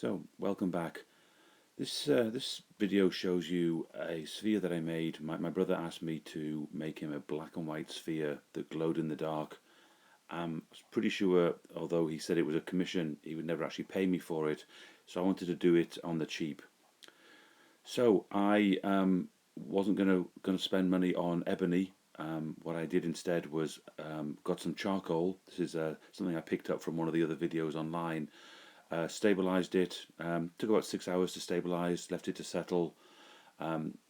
So, welcome back. This video shows you a sphere that I made. My brother asked me to make him a black and white sphere that glowed in the dark. I was pretty sure, although he said it was a commission, he would never actually pay me for it. So I wanted to do it on the cheap. So I wasn't gonna spend money on ebony. What I did instead was got some charcoal. This is something I picked up from one of the other videos online. Stabilized it, took about 6 hours to stabilize, left it to settle,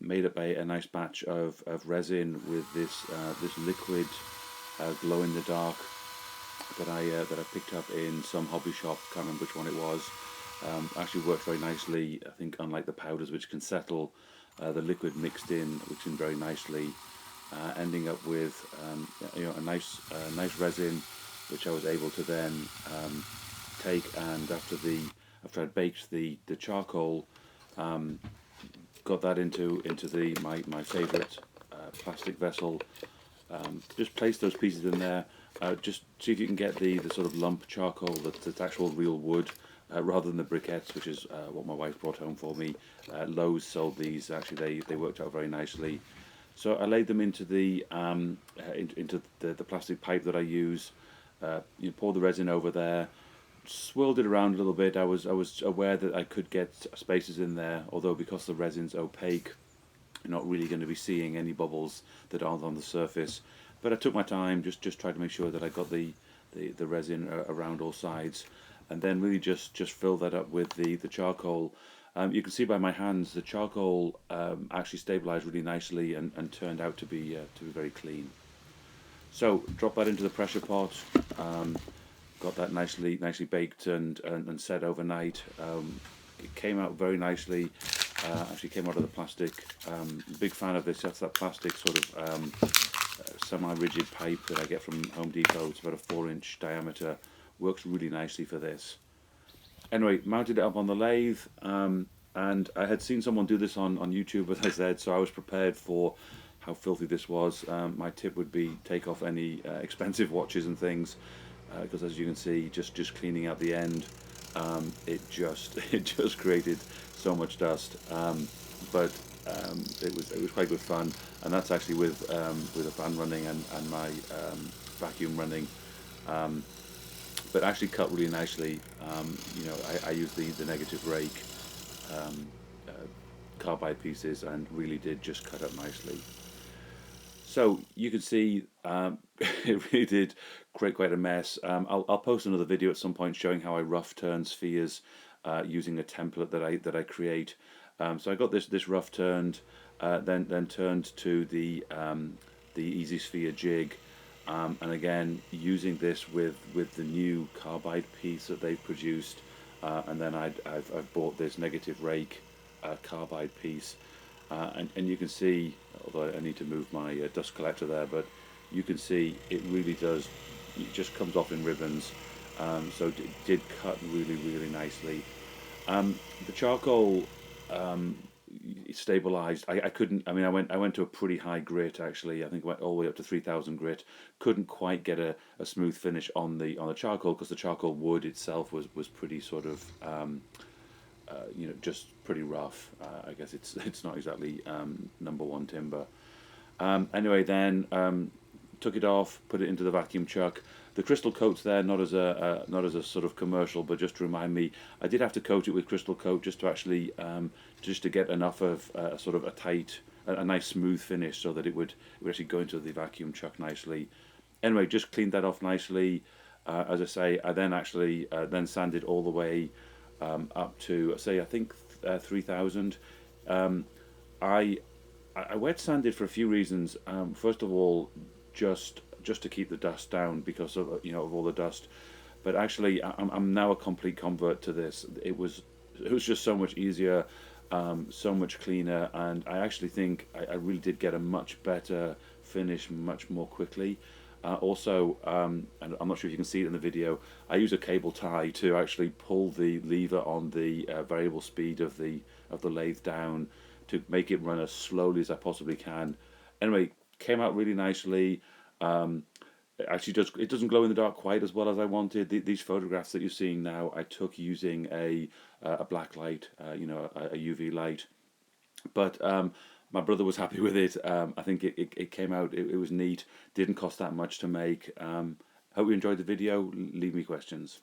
made up a nice batch of resin with this liquid glow in the dark that I picked up in some hobby shop. Can't remember which one it was. Actually worked very nicely. I think unlike the powders which can settle, the liquid mixed in very nicely, ending up with a nice resin which I was able to then take, and after I'd baked the charcoal, got that into my favourite plastic vessel. Just place those pieces in there. Just see if you can get the sort of lump charcoal that's actual real wood, rather than the briquettes, which is what my wife brought home for me. Lowe's sold these. Actually, they worked out very nicely. So I laid them into the plastic pipe that I use. You pour the resin over there, swirled it around a little bit. I was aware that I could get spaces in there, although because the resin's opaque, you're not really going to be seeing any bubbles that aren't on the surface. But I took my time, just tried to make sure that I got the resin around all sides, and then really just fill that up with the charcoal. You can see by my hands the charcoal actually stabilized really nicely and turned out to be very clean. So drop that into the pressure pot. Got that nicely baked and set overnight. It came out very nicely. Actually came out of the plastic. Big fan of this. That's that plastic sort of semi-rigid pipe that I get from Home Depot. It's about a 4-inch diameter. Works really nicely for this. Anyway, mounted it up on the lathe, and I had seen someone do this on YouTube, as I said, so I was prepared for how filthy this was. My tip would be take off any expensive watches and things, because as you can see, just cleaning out the end, it just created so much dust. But it was quite good fun, and that's actually with a fan running and my vacuum running. But actually cut really nicely. I used the negative rake carbide pieces, and really did just cut up nicely. So you can see it really did create quite a mess. I'll post another video at some point showing how I rough turn spheres using a template that I create. So I got this rough turned, then turned to the Easy Sphere jig, and again using this with the new carbide piece that they've produced, and then I've bought this negative rake carbide piece. And you can see, although I need to move my dust collector there, but you can see it really does, it just comes off in ribbons. So it did cut really nicely. The charcoal stabilized. I couldn't, I mean, I went to a pretty high grit actually. I think I went all the way up to 3000 grit. Couldn't quite get a smooth finish on the charcoal, because the charcoal wood itself was pretty sort of just pretty rough. I guess it's not exactly #1 timber. Anyway, then took it off, put it into the vacuum chuck. The crystal coat's there, not as a sort of commercial, but just to remind me, I did have to coat it with crystal coat just to actually just to get enough of sort of a nice smooth finish, so that it would actually go into the vacuum chuck nicely. Anyway, just cleaned that off nicely. As I say, I then actually then sanded all the way up to, say, I think 3000. I wet sanded for a few reasons. First of all, just to keep the dust down, because of of all the dust. But actually, I'm now a complete convert to this. It was just so much easier, so much cleaner, and I actually think I really did get a much better finish much more quickly. Also, and I'm not sure if you can see it in the video, I use a cable tie to actually pull the lever on the variable speed of the lathe down to make it run as slowly as I possibly can. Anyway, came out really nicely. actually it doesn't glow in the dark quite as well as I wanted. These photographs that you're seeing now, I took using a black light, a UV light. But my brother was happy with it. I think it came out. It was neat. Didn't cost that much to make. Hope you enjoyed the video. Leave me questions.